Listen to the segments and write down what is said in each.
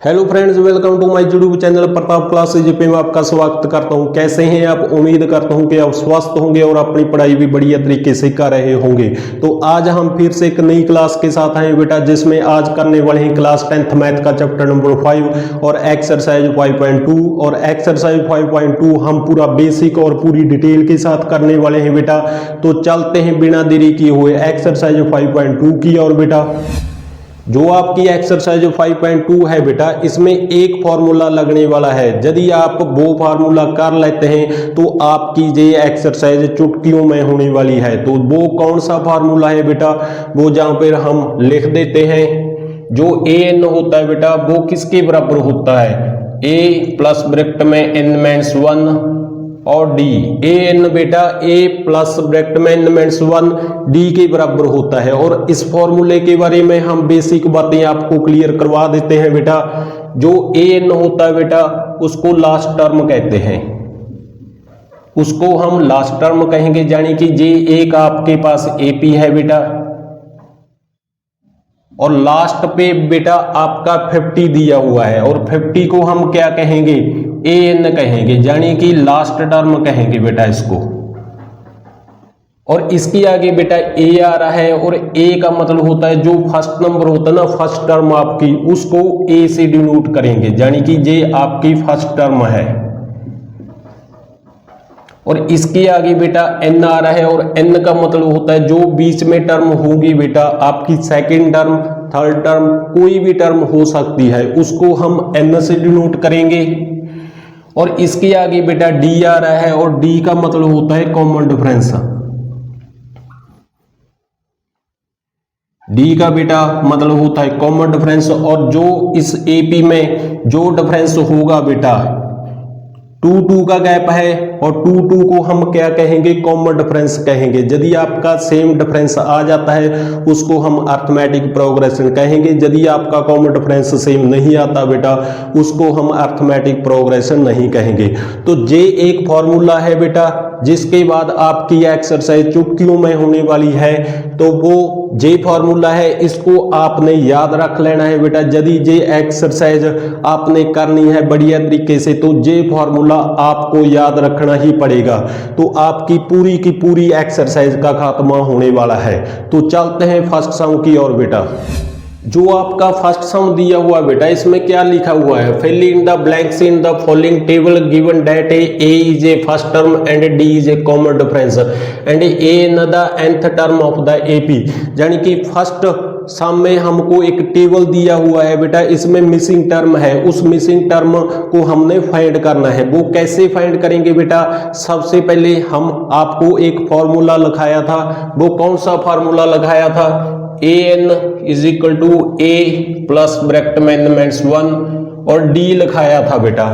Hello friends, welcome to my YouTube channel Pratap classes पे मैं आपका स्वागत करता हूं। कैसे हैं आप? उम्मीद करता हूं कि आप स्वस्थ होंगे और अपनी पढ़ाई भी बढ़िया तरीके से कर रहे होंगे। तो आज हम फिर से एक नई क्लास के साथ आए बेटा, जिसमें आज करने वाले हैं क्लास 10th मैथ का चैप्टर नंबर 5 और एक्सरसाइज 5.2। और एक्सरसाइज 5.2 हम पूरा बेसिक और पूरी डिटेल के साथ करने वाले हैं बेटा। तो चलते हैं बिना देरी किए हुए एक्सरसाइज 5.2 की। और बेटा जो आपकी एक्सरसाइज 5.2 है बेटा, इसमें एक फार्मूला लगने वाला है। यदि आप वो फार्मूला कर लेते हैं तो आपकी ये एक्सरसाइज चुटकियों में होने वाली है। तो वो कौन सा फार्मूला है बेटा, वो जहां पर हम लिख देते हैं। जो ए एन होता है बेटा, वो किसके बराबर होता है? ए प्लस ब्रैकेट में एन माइनस 1 और डी। ए एन बेटा ए प्लस ब्रैकेट में एन माइनस 1 डी के बराबर होता है। और इस फॉर्मूले के बारे में हम बेसिक बातें आपको क्लियर करवा देते हैं बेटा। जो ए एन होता है बेटा, उसको लास्ट टर्म कहते हैं, उसको हम लास्ट टर्म कहेंगे। यानी कि जे एक आपके पास एपी है बेटा, और लास्ट पे बेटा आपका 50 दिया हुआ है, और 50 को हम क्या कहेंगे? ए एन कहेंगे, यानी कि लास्ट टर्म कहेंगे बेटा इसको। और इसके आगे बेटा ए आ रहा है, और ए का मतलब होता है जो फर्स्ट नंबर होता है ना, फर्स्ट टर्म आपकी, उसको ए से डिनोट करेंगे, यानी कि ये आपकी फर्स्ट टर्म है। और इसके आगे बेटा एन आ रहा है, और एन का मतलब होता है जो बीच में टर्म होगी बेटा आपकी, सेकंड टर्म, थर्ड टर्म, कोई भी टर्म हो सकती है, उसको हम एन से डिनोट करेंगे। और इसके आगे बेटा डी आ रहा है, और डी का मतलब होता है कॉमन डिफरेंस। डी का बेटा मतलब होता है कॉमन डिफरेंस। और जो इस एपी में जो डिफरेंस होगा बेटा, 2 का गैप है, और 2 को हम क्या कहेंगे? कॉमन डिफरेंस कहेंगे। यदि आपका सेम डिफरेंस आ जाता है उसको हम अर्थमेटिक प्रोग्रेशन कहेंगे। यदि आपका कॉमन डिफरेंस सेम नहीं आता बेटा, उसको हम अर्थमेटिक प्रोग्रेशन नहीं कहेंगे। तो ये एक फॉर्मूला है बेटा, जिसके बाद आपकी एक्सरसाइज चुटकियों में होने वाली है। तो वो जे फॉर्मूला है, इसको आपने याद रख लेना है बेटा। यदि जे एक्सरसाइज आपने करनी है बढ़िया तरीके से, तो जे फॉर्मूला आपको याद रखना ही पड़ेगा। तो आपकी पूरी की पूरी एक्सरसाइज का खात्मा होने वाला है। तो चलते हैं फर्स्ट सम की ओर बेटा। जो आपका फर्स्ट सम दिया हुआ बेटा, इसमें क्या लिखा हुआ है? Fill in the blanks in the following table given that a is a first term and d is a common difference and a in the nth term of the AP. यानी कि फर्स्ट सम में हमको एक table दिया हुआ है बेटा, इसमें मिसिंग टर्म है, उस मिसिंग टर्म को हमने फाइंड करना है। वो कैसे फाइंड करेंगे बेटा? सबसे पहले हम आपको एक फॉर्मूला लिखाया था। वो कौन सा फॉर्मूला लगाया था? A n is equal to a plus bracket में एन माइनस 1 और डी लिखाया था बेटा।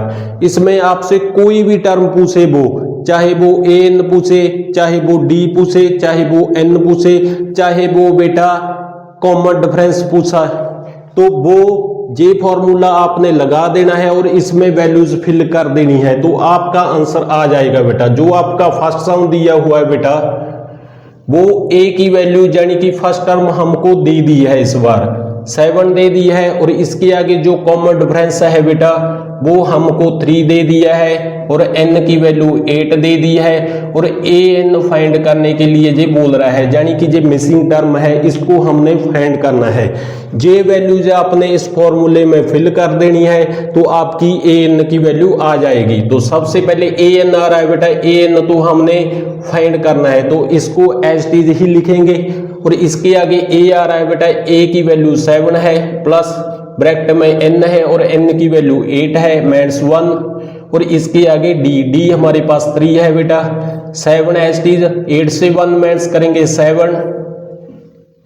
इसमें आपसे कोई भी टर्म पूछे, वो चाहे वो ए एन पूछे, चाहे वो डी पूछे, चाहे वो एन पूछे, चाहे वो बेटा कॉमन डिफरेंस पूछा, तो वो ये फॉर्मूला आपने लगा देना है और इसमें वैल्यूज फिल कर देनी है। तो आपका आंसर आ जाएगा बेटा। जो आपका फर्स्ट सम दिया हुआ है बेटा, वो ए की वैल्यू यानी कि फर्स्ट टर्म हमको दे दी है, इस बार 7 दे दी है। और इसके आगे जो कॉमन डिफरेंस है बेटा, वो हमको 3 दे दिया है, और n की वैल्यू 8 दे दी है। और ए एन फाइंड करने के लिए ये बोल रहा है, यानी कि ये मिसिंग टर्म है, इसको हमने फाइंड करना है। ये वैल्यूज आपने इस फॉर्मूले में फिल कर देनी है, तो आपकी ए एन की वैल्यू आ जाएगी। तो सबसे पहले ए एन आ रहा है बेटा, ए एन तो हमने फाइंड करना है, तो इसको एज इट इज ही लिखेंगे। और इसके आगे ए आ रहा है बेटा, ए की वैल्यू 7 है, प्लस ब्रैकेट में एन है, और एन की वैल्यू 8 है माइनस 1। और इसके आगे डी, डी हमारे पास 3 है बेटा, 7 एज इट इज, 8 से 1 माइनस करेंगे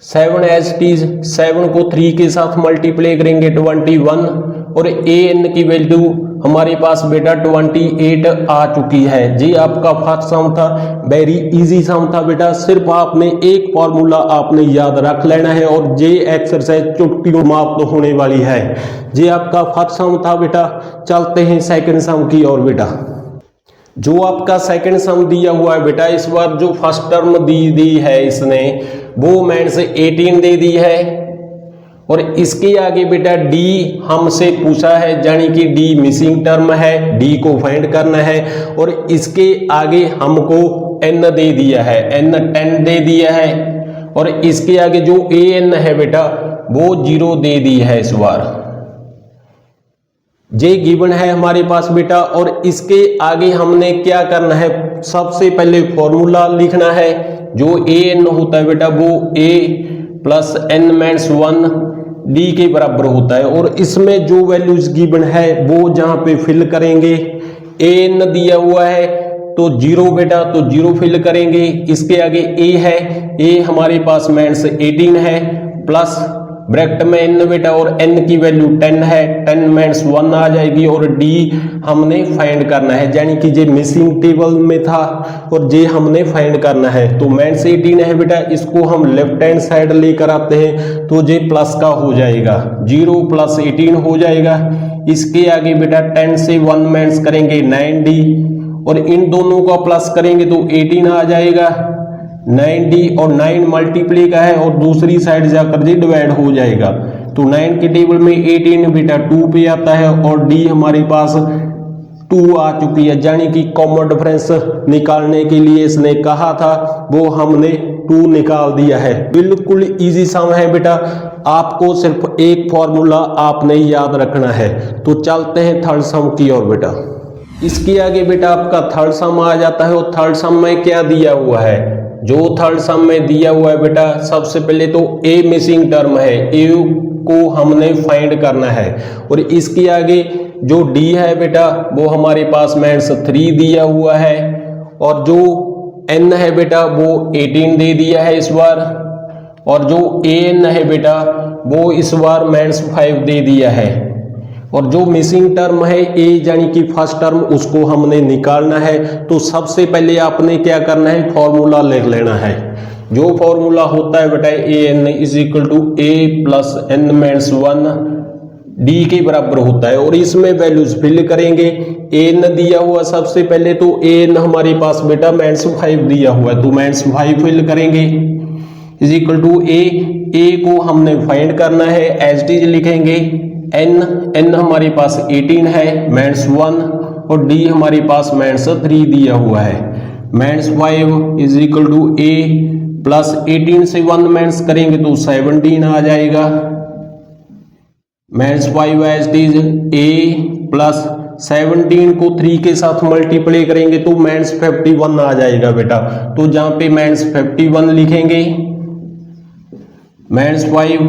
7 एज इट इज, 7 को 3 के साथ मल्टीप्लाई करेंगे 21। और ए एन की वैल्यू हमारे पास बेटा 28 आ चुकी है। जी आपका फर्स्ट सम था, वेरी इजी सम था बेटा। सिर्फ आपने एक फॉर्मूला आपने याद रख लेना है, और ये एक्सरसाइज चुटकियों समाप्त होने वाली है। ये आपका फर्स्ट सम था बेटा। चलते हैं सेकंड सम की ओर बेटा। जो आपका सेकंड सम दिया हुआ है बेटा, इस बार जो फर्स्ट टर्म दी है इसने, वो माइनस 18 दे दी है, और इसके आगे बेटा डी हमसे पूछा है, यानी कि डी मिसिंग टर्म है, डी को फाइंड करना है। और इसके आगे हमको एन दे दिया है, एन 10 दे दिया है। और इसके आगे जो ए एन है बेटा वो 0 दे दी है इस बार। जे गिवन है हमारे पास बेटा। और इसके आगे हमने क्या करना है, सबसे पहले फॉर्मूला लिखना है। जो ए एन होता है बेटा वो ए प्लस एन माइनस 1 डी के बराबर होता है। और इसमें जो वैल्यूज गिवन है वो जहां पे फिल करेंगे, ए एन दिया हुआ है तो 0 बेटा, तो 0 फिल करेंगे। इसके आगे ए है, ए हमारे पास माइनस 18 है, प्लस ब्रैकेट में एन बेटा, और एन की वैल्यू 10 है, 10 माइनस 1 आ जाएगी। और डी हमने फाइंड करना है, यानी कि जे मिसिंग टेबल में था और जे हमने फाइंड करना है। तो माइनस 18 है बेटा, इसको हम लेफ्ट हैंड साइड लेकर आते हैं तो जे प्लस का हो जाएगा, 0 प्लस 18 हो जाएगा। इसके आगे बेटा 10 से 1 माइनस करेंगे 9d, और इन दोनों का प्लस करेंगे तो 18 आ जाएगा। 9d और 9 मल्टीप्लाई का है और दूसरी साइड जाकर जी डिवाइड हो जाएगा। तो 9 के टेबल में 18 बेटा 2 पे आता है और d हमारे पास 2 आ चुकी है, यानी कि कॉमन डिफरेंस निकालने के लिए इसने कहा था वो हमने 2 निकाल दिया है। बिल्कुल इजी सम है बेटा, आपको सिर्फ एक फॉर्मूला आपने याद रखना है। तो चलते हैं थर्ड सम की ओर बेटा। इसके आगे बेटा आपका थर्ड सम आ जाता है। और थर्ड सम में क्या दिया हुआ है, जो थर्ड सम में दिया हुआ है बेटा, सबसे पहले तो ए मिसिंग टर्म है, ए को हमने फाइंड करना है। और इसके आगे जो डी है बेटा वो हमारे पास माइनस 3 दिया हुआ है, और जो एन है बेटा वो 18 दे दिया है इस बार, और जो ए एन है बेटा वो इस बार माइनस 5 दे दिया है। और जो मिसिंग टर्म है ए यानी कि फर्स्ट टर्म, उसको हमने निकालना है। तो सबसे पहले आपने क्या करना है, फॉर्मूला लिख लेना है। जो फॉर्मूला होता है बेटा a n is equal to a plus n minus 1 d के बराबर होता है। और इसमें वैल्यूज फिल करेंगे। ए एन दिया हुआ सबसे पहले, तो ए एन हमारे पास बेटा माइनस 5 दिया हुआ है, तो माइनस 5 फिल करेंगे इज इक्वल टू ए को हमने फाइंड करना है, एज इट इज लिखेंगे। एन हमारे पास 18 है, माइनस 1, और डी हमारे पास माइनस 3 दिया हुआ है। Minus 5 is equal to a plus 18 से 1 माइनस करेंगे तो 17 आ जाएगा। Minus 5 as it is a plus 17 को 3 के साथ मल्टीप्लाई करेंगे तो माइनस 51 आ जाएगा बेटा। तो जहां पे माइनस 51 लिखेंगे, माइनस 5,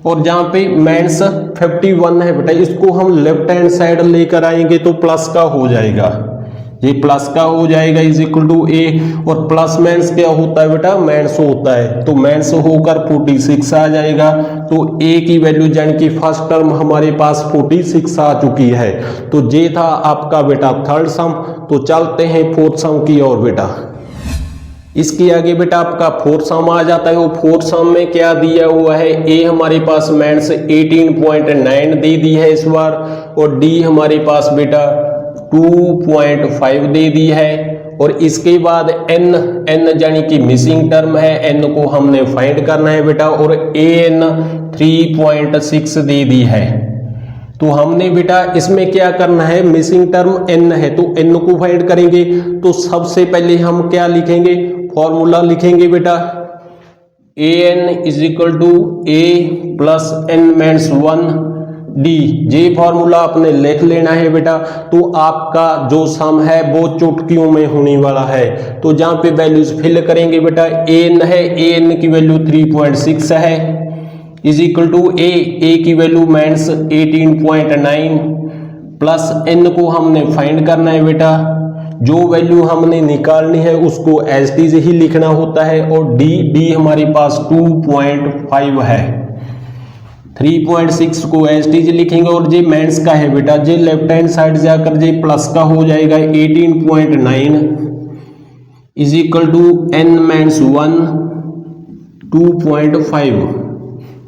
और जहां पे माइनस 51 है बेटा, इसको हम लेफ्ट हैंड साइड लेकर आएंगे तो प्लस का हो जाएगा, ये प्लस का हो जाएगा इज इक्वल टू ए। और प्लस माइनस क्या होता है बेटा, माइनस होता है, तो माइनस होकर 46 आ जाएगा। तो ए की वैल्यू यानी कि फर्स्ट टर्म हमारे पास 46 आ चुकी है। तो ये था आपका बेटा थर्ड सम। तो चलते हैं फोर्थ सम की ओर बेटा। इसके आगे बेटा आपका फोर्थ सम आ जाता है। वो फोर्थ सम में क्या दिया हुआ है, ए हमारे पास माइनस 18.9 दे दी है इस बार, और डी हमारे पास बेटा 2.5 दे दी है। और इसके बाद एन यानी कि मिसिंग टर्म है, एन को हमने फाइंड करना है बेटा, और ए एन 3.6 दे दी है। तो हमने बेटा इसमें क्या करना है, मिसिंग टर्म एन है तो एन को फाइंड करेंगे। तो सबसे पहले हम क्या लिखेंगे, फॉर्मूला लिखेंगे बेटा, a n is equal to a plus n minus 1 d. ये फॉर्मूला आपने लिख लेना है बेटा। तो आपका जो सम है वो चुटकियों में होने वाला है। तो जहां पे वैल्यूज फिल करेंगे बेटा, ए एन है, ए एन की वैल्यू 3.6 है इज इक्वल टू ए की वैल्यू माइनस 18.9 प्लस एन को हमने फाइंड करना है बेटा। जो वैल्यू हमने निकालनी है उसको एज इट इज ही लिखना होता है। और डी हमारे पास 2.5 है, 3.6 को एज इट इज लिखेंगे। और जे माइनस का है बेटा, जे लेफ्ट हैंड साइड जाकर जे प्लस का हो जाएगा। 18.9 is equal to n minus 1 2.5,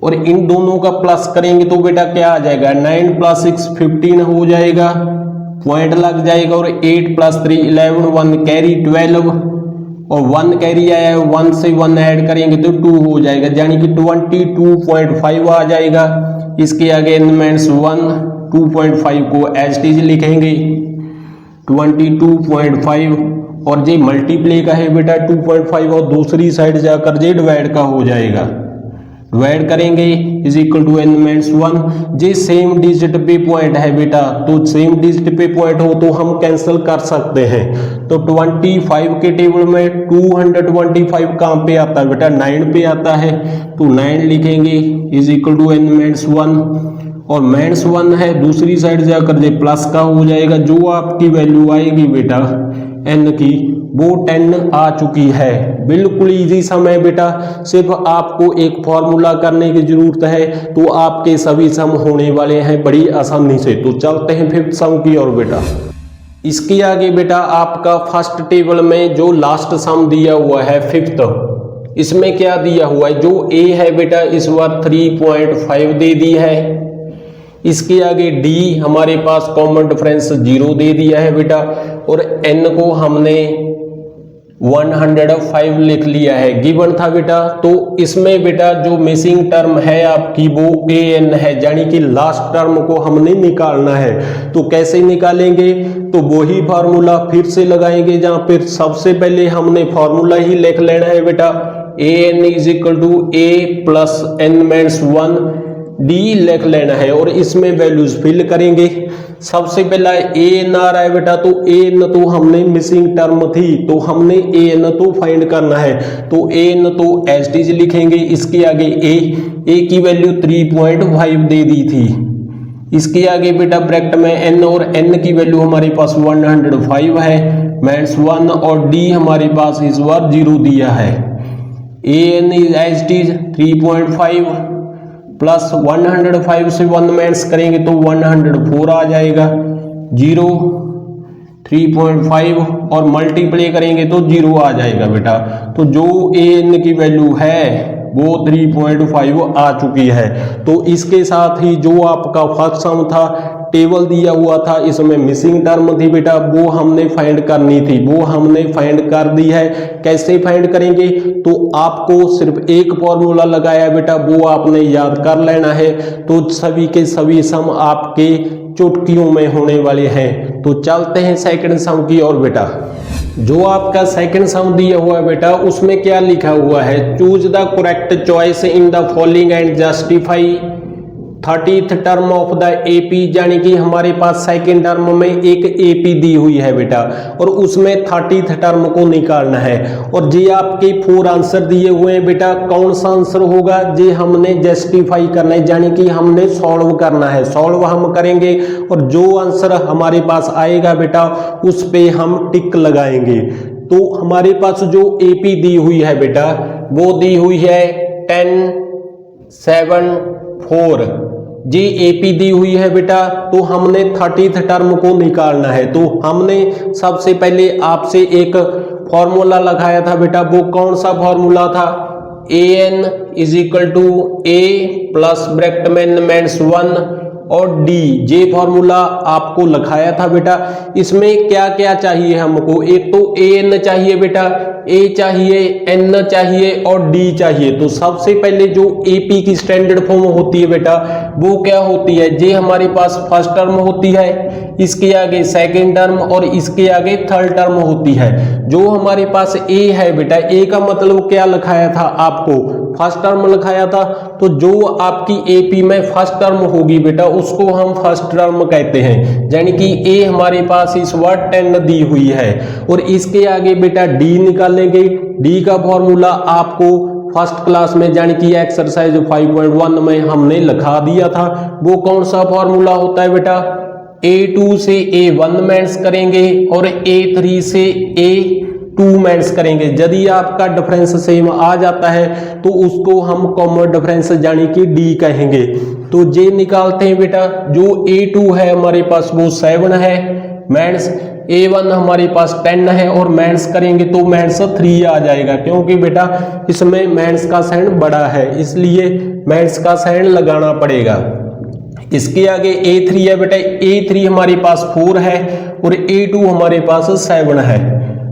और इन दोनों का प्लस करेंगे तो बेटा क्या आ जाएगा, 9 प्लस 6 15 हो जाएगा, पॉइंट लग जाएगा। और 8 प्लस 3 11 1 कैरी 12, और 1 कैरी आया है, 1 से 1 ऐड करेंगे तो 2 हो जाएगा, यानी कि 22.5 आ जाएगा। इसके आगे n माइनस 1 2.5 को एज इट इज लिखेंगे 22.5 और जे मल्टीप्लाई का है बेटा 2.5 और दूसरी साइड जाकर जे डिवाइड का हो जाएगा, डिवाइड करेंगे is equal to n minus 1। जे सेम डिजिट पे पॉइंट है बेटा, तो सेम डिजिट पे पॉइंट हो तो हम कैंसिल कर सकते हैं। तो 25 के टेबल में 225 कहाँ पे आता है बेटा, 9 पे आता है, तो 9 लिखेंगे is equal to n minus 1 और माइनस 1 है दूसरी साइड जाकर जे प्लस का हो जाएगा। जो आपकी वैल्यू आएगी बेटा n की वो 10 आ चुकी है। बिल्कुल इजी सम है बेटा, सिर्फ आपको एक फॉर्मूला करने की जरूरत है तो आपके सभी सम होने वाले हैं बड़ी आसानी से। तो चलते हैं फिफ्थ सम की ओर बेटा। इसके आगे बेटा आपका फर्स्ट टेबल में जो लास्ट सम दिया हुआ है फिफ्थ, इसमें क्या दिया हुआ है, जो a है बेटा इस बार 3.5 दे दी है। इसके आगे d हमारे पास कॉमन डिफरेंस 0 दे दिया है बेटा और n को हमने 105 लिख लिया है, गिवन था बेटा। तो इसमें बेटा जो मिसिंग टर्म है आपकी वो an है, यानी कि लास्ट टर्म को हमने निकालना है। तो कैसे निकालेंगे, तो वही फार्मूला फिर से लगाएंगे जहां पर सबसे पहले हमने फार्मूला ही लिख लेना है बेटा, an is equal to a plus n minus 1 d लिख लेना है और इसमें वैल्यूज फिल करेंगे। सबसे पहला an आ रहा है बेटा, तो an तो हमने मिसिंग टर्म थी तो हमने an तो फाइंड करना है, तो an तो एज इट इज लिखेंगे। इसके आगे a की वैल्यू 3.5 दे दी थी। इसके आगे बेटा ब्रैकेट में n और n की वैल्यू हमारे पास 105 है, माइनस 1 और d हमारे पास इस बार 0 दिया है। an is as it is 3.5 plus 105 से 1 माइनस करेंगे तो 104 आ जाएगा, 0 3.5 और मल्टीप्लाई करेंगे तो 0 आ जाएगा बेटा। तो जो an की वैल्यू है वो 3.5 आ चुकी है। तो इसके साथ ही जो आपका फर्स्ट सम था टेबल दिया हुआ था, इसमें मिसिंग टर्म थी बेटा, वो हमने फाइंड करनी थी, वो हमने फाइंड कर दी है। कैसे फाइंड करेंगे, तो आपको सिर्फ एक फॉर्मूला लगाया बेटा, वो आपने याद कर लेना है। तो सभी के सभी सम आपके चुटकियों में होने वाले हैं। तो चलते हैं सेकंड सम की ओर बेटा। जो आपका सेकंड सम दिया हुआ है बेटा उसमें क्या लिखा हुआ है, choose the correct choice in the following and justify 30th term of the AP, यानी कि हमारे पास सेकंड टर्म में एक एपी दी हुई है बेटा और उसमें 30th टर्म को निकालना है। और ये आपके 4 आंसर दिए हुए हैं बेटा, कौन सा आंसर होगा ये हमने जस्टिफाई करना है, यानी कि हमने सॉल्व करना है। सॉल्व हम करेंगे और जो आंसर हमारे पास आएगा बेटा उस पे हम टिक लगाएंगे। तो हमारे पास जो एपी दी हुई है बेटा वो दी हुई है 10 7 4, जी एपी दी हुई है बेटा। तो हमने 30th टर्म को निकालना है। तो हमने सबसे पहले आपसे एक फॉर्मूला लगाया था बेटा, वो कौन सा फॉर्मूला था, an is equal to a plus bracket में माइनस 1 और d, ये फॉर्मूला आपको लिखाया था बेटा। इसमें क्या क्या चाहिए हमको, एक तो an चाहिए बेटा, a चाहिए, n चाहिए और d चाहिए। तो सबसे पहले जो ap की स्टैंडर्ड फॉर्म होती है बेटा वो क्या होती है, ये हमारे पास फर्स्ट टर्म होती है, इसके आगे सेकंड टर्म और इसके आगे थर्ड टर्म होती है। जो हमारे पास a है बेटा, a का मतलब क्या लिखाया था आपको, फर्स्ट टर्म लिखाया था। तो जो आपकी एपी में फर्स्ट टर्म होगी बेटा उसको हम फर्स्ट टर्म कहते हैं, यानी कि ए हमारे पास इस बार 10 दी हुई है। और इसके आगे बेटा डी निकालेंगे, डी का फॉर्मूला आपको फर्स्ट क्लास में यानी कि एक्सरसाइज 5.1 में हमने लिखा दिया था। वो कौन सा फॉर्मूला होता है बेटा, A2 से A1 माइनस करेंगे और A3 से A2 माइनस करेंगे। यदि आपका डिफरेंस सेम आ जाता है तो उसको हम कॉमन डिफरेंस यानी कि D कहेंगे। तो जे निकालते हैं बेटा, जो A2 है हमारे पास वो 7 है, माइनस A1 हमारे पास 10 है और माइनस करेंगे तो माइनस 3 आ जाएगा, क्योंकि बेटा इसमें माइनस का साइन बड़ा है इसलिए माइनस का साइन लगाना पड़ेगा। इसके आगे A3 है बेटा, A3 हमारे पास 4 है और A2 हमारे पास 7 है,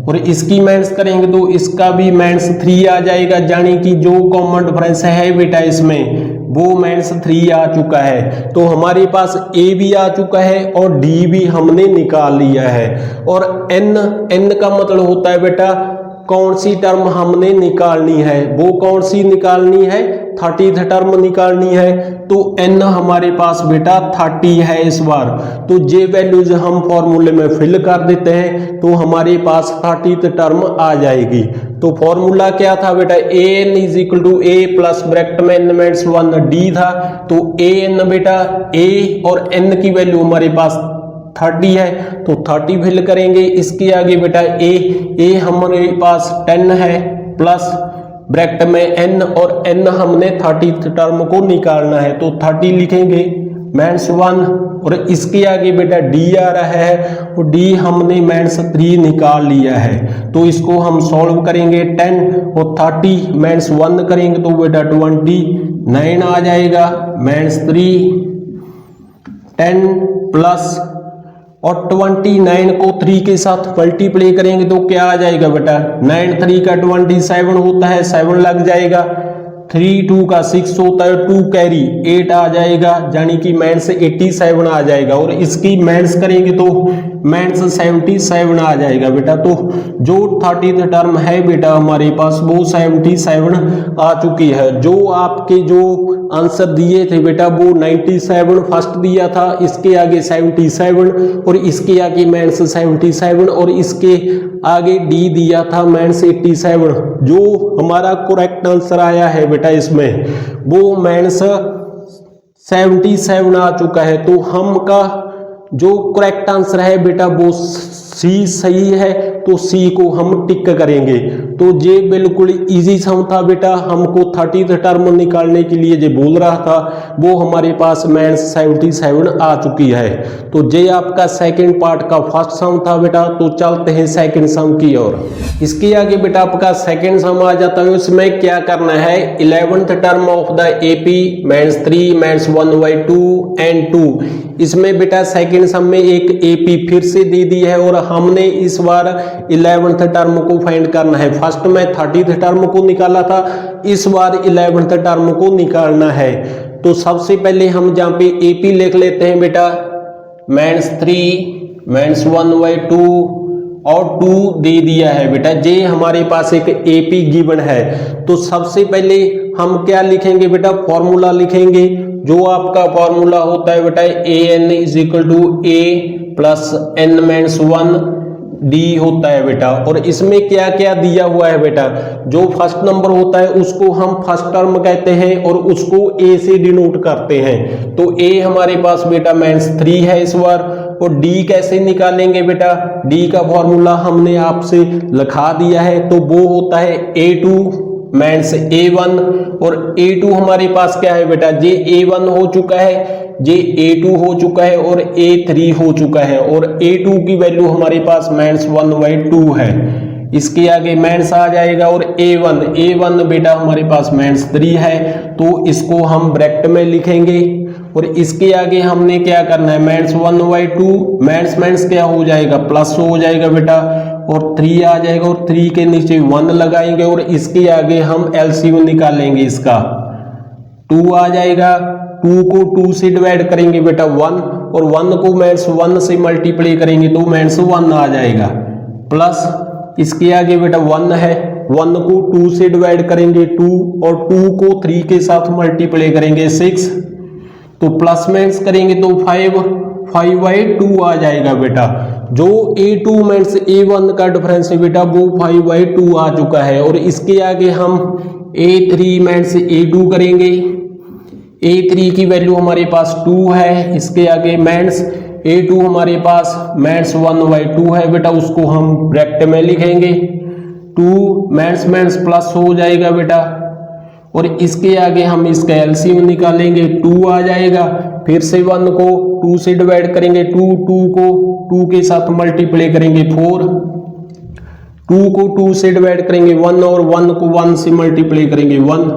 और इसकी माइनस करेंगे तो इसका भी -3 आ जाएगा, यानी कि जो कॉमन डिफरेंस है बेटा इसमें वो -3 आ चुका है। तो हमारे पास ए भी आ चुका है और डी भी हमने निकाल लिया है। और n का मतलब होता है बेटा कौन सी टर्म हमने निकालनी है, वो कौन सी निकालनी है, 30th टर्म निकालनी है। तो n हमारे पास बेटा 30 है इस बार। तो ये वैल्यूज हम फॉर्मूले में फिल कर देते हैं तो हमारे पास 30th टर्म आ जाएगी। तो फॉर्मूला क्या था बेटा, an is equal to a plus bracket में n-1 d था। तो an बेटा a और n की वैल्यू हमारे पास 30 है तो 30 फिल करेंगे। इसके आगे बेटा a हमारे पास 10 है प्लस ब्रैकेट में n और n हमने 30th टर्म को निकालना है तो 30 लिखेंगे -1। और इसके आगे बेटा d आ रहा है और d हमने -3 निकाल लिया है तो इसको हम सॉल्व करेंगे। 10 और 30 -1 करेंगे तो बेटा 29 आ जाएगा। -3 10 प्लस और 29 को 3 के साथ मल्टीप्लाई करेंगे तो क्या आ जाएगा बेटा, 9 3 का 27 होता है, 7 लग जाएगा। 3 2 का 6 होता है, 2 कैरी 8 आ जाएगा, यानी कि -87 आ जाएगा। और इसकी माइनस करेंगे तो -77 आ जाएगा बेटा। तो जो 30th टर्म है बेटा हमारे पास वो 77 आ चुकी है। जो आपके जो आंसर दिए थे बेटा वो 97 फर्स्ट दिया था, इसके आगे 77 और इसके आगे -77 और इसके आगे डी दिया था -87। जो हमारा करेक्ट आंसर आया है बेटा इसमें वो -77 आ चुका है। तो हम का जो करेक्ट आंसर है बेटा वो सी सही है, तो सी को हम टिक करेंगे। तो ये बिल्कुल इजी सम था बेटा, हमको 30th टर्म निकालने के लिए जो बोल रहा था वो हमारे पास -77 आ चुकी है। तो ये आपका सेकंड पार्ट का फर्स्ट सम था बेटा। तो चलते हैं सेकंड सम की ओर। इसके आगे बेटा आपका सेकंड सम आ जाता है, उसमें क्या करना है, 11th term of the AP -3 -1/2 and 2। इसमें बेटा सेकंड सम में एक एपी फिर से दे दी है और हमने इस बार 11th टर्म को फाइंड करना है। फर्स्ट में 30th टर्म को निकाला था, इस बार 11th टर्म को निकालना है। तो सबसे पहले हम जहाँ पे एपी लिख लेते हैं बेटा, -3 -1/2 और 2 दे दिया है बेटा। ये हमारे पास एक एपी गिवन है। तो सबसे पहले हम क्या लिखेंगे बेटा, फॉर्मूला लिखेंगे। जो आपका फॉर्मूला होता है बेटा an is equal to a plus n-1 d होता है बेटा। और इसमें क्या क्या दिया हुआ है बेटा, जो फर्स्ट नंबर होता है उसको हम फर्स्ट टर्म कहते हैं और उसको a से डिनोट करते हैं। तो a हमारे पास बेटा -3 है इस बार। और d कैसे निकालेंगे बेटा, d का फॉर्मूला हमने आपसे लिखा दिया है। तो वो होता है a2 -a1 और a2 हमारे पास क्या है बेटा, ये a1 हो चुका है, ये a2 हो चुका है और a3 हो चुका है। और a2 की वैल्यू हमारे पास -1/2 है, इसके आगे माइनस आ जाएगा। और a1 बेटा हमारे पास -3 है तो इसको हम ब्रैकेट में लिखेंगे। और इसके आगे हमने क्या करना है, -1/2 माइनस क्या हो जाएगा, प्लस हो जाएगा बेटा। और 3 आ जाएगा और 3 के नीचे 1 लगाएंगे और इसके आगे हम एलसीएम निकालेंगे। इसका 2 आ जाएगा, 2 को 2 से डिवाइड करेंगे बेटा 1 और 1 को -1 से मल्टीप्लाई करेंगे तो -1 आ जाएगा। प्लस इसके आगे बेटा 1 है, 1 को 2 से डिवाइड करेंगे 2 और 2 को 3 के साथ मल्टीप्लाई करेंगे 6। तो प्लस माइनस करेंगे तो 5/2 आ जाएगा बेटा। जो a2 माइनस a1 का डिफरेंस है बेटा वो 5/2 आ चुका है। और इसके आगे हम a3 माइनस a2 करेंगे। a3 की वैल्यू हमारे पास 2 है, इसके आगे माइनस a2 हमारे पास -1/2 है बेटा, उसको हम ब्रैकेट में लिखेंगे। 2 माइनस प्लस हो जाएगा बेटा। और इसके आगे हम इसका एलसीएम निकालेंगे, 2 आ जाएगा। फिर से 1 को 2 से डिवाइड करेंगे 2 को 2 के साथ मल्टीप्लाई करेंगे 4। 2 को 2 से डिवाइड करेंगे 1 और 1 को 1 से मल्टीप्लाई करेंगे 1।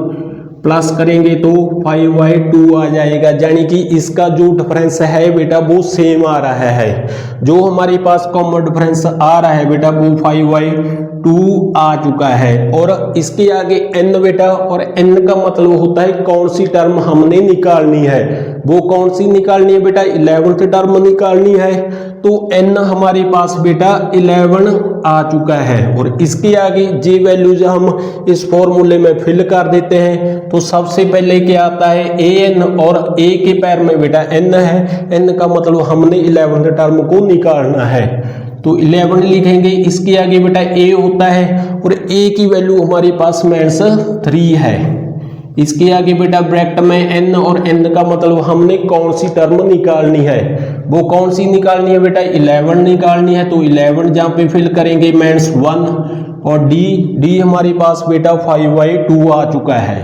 प्लस करेंगे तो 5/2 आ जाएगा, यानी कि इसका जो डिफरेंस है बेटा वो सेम आ रहा है। जो हमारे पास कॉमन डिफरेंस आ रहा है बेटा वो 5/2 आ चुका है। और इसके आगे n बेटा, और n का मतलब होता है कौन सी टर्म हमने निकालनी है। वो कौन सी निकालनी है बेटा, 11th टर्म निकालनी है। तो n हमारे पास बेटा 11 आ चुका है। और इसके आगे जे वैल्यूज हम इस फॉर्मूले में फिल कर देते हैं। तो सबसे पहले क्या आता है an, और a के पैर में बेटा n है, n का मतलब हमने 11th टर्म को निकालना है। तो 11 लिखेंगे, इसके आगे बेटा a होता है, और a की वैल्यू हमारे पास माइनस 3 है। इसके आगे बेटा ब्रैकेट में n, और n का मतलब हमने कौन सी टर्म निकालनी है। वो कौन सी निकालनी है बेटा, 11 निकालनी है। तो 11 जहाँ पे फिल करेंगे -1, और d हमारे पास बेटा 5/2 आ चुका है।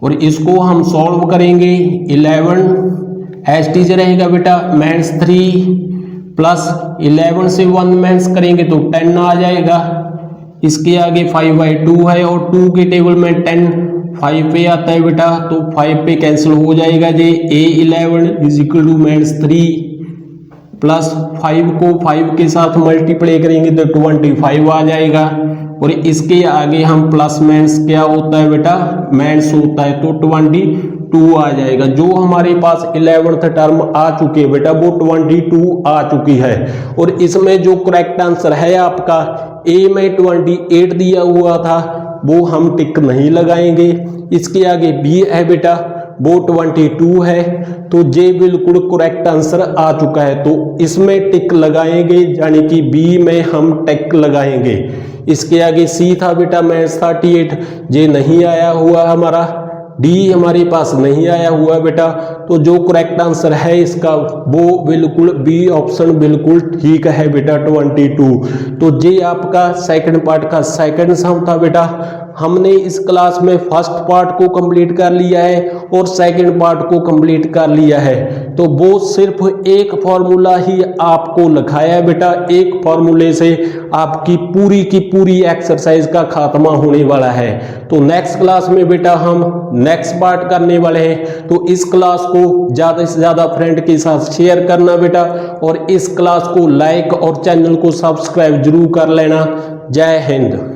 और इसको हम सॉल्व करेंगे, 11 एज रहेगा बेटा -3 प्लस 11 से 1 माइनस करेंगे तो 10 आ जाएगा। इसके आगे 5/2 है, और 2 के टेबल में 10 5 पे आता है बेटा, तो 5 पे कैंसिल हो जाएगा। जे a11 is equal to -3 plus 5 को 5 के साथ मल्टीप्लाई करेंगे तो 25 आ जाएगा। और इसके आगे हम प्लस माइनस क्या होता है बेटा, माइनस होता है, तो 22 आ जाएगा। जो हमारे पास 11th टर्म आ चुकी है बेटा वो 22 आ चुकी है। और इसमें जो करेक्ट आंसर है आपका a में 28 दिया हुआ था वो हम टिक नहीं लगाएंगे। इसके आगे b है बेटा वो 22 है, तो जे बिल्कुल करेक्ट आंसर आ चुका है, तो इसमें टिक लगाएंगे, यानी कि b में हम टिक लगाएंगे। इसके आगे c था बेटा -38, जे नहीं आया हुआ हमारा, डी हमारे पास नहीं आया हुआ बेटा। तो जो करेक्ट आंसर है इसका वो बिल्कुल बी ऑप्शन बिल्कुल ठीक है बेटा 22। तो ये आपका सेकंड पार्ट का सेकंड सम था बेटा। हमने इस क्लास में फर्स्ट पार्ट को कंप्लीट कर लिया है और सेकंड पार्ट को कंप्लीट कर लिया है। तो वो सिर्फ एक फॉर्मूला ही आपको लिखाया है बेटा, एक फॉर्मूले से आपकी पूरी की पूरी एक्सरसाइज का खात्मा होने वाला है। तो नेक्स्ट क्लास में बेटा हम नेक्स्ट पार्ट करने वाले हैं। तो इस क्लास को ज़्यादा से ज़्यादा फ्रेंड के साथ शेयर करना बेटा, और इस क्लास को लाइक और चैनल को सब्सक्राइब जरूर कर लेना। जय हिंद।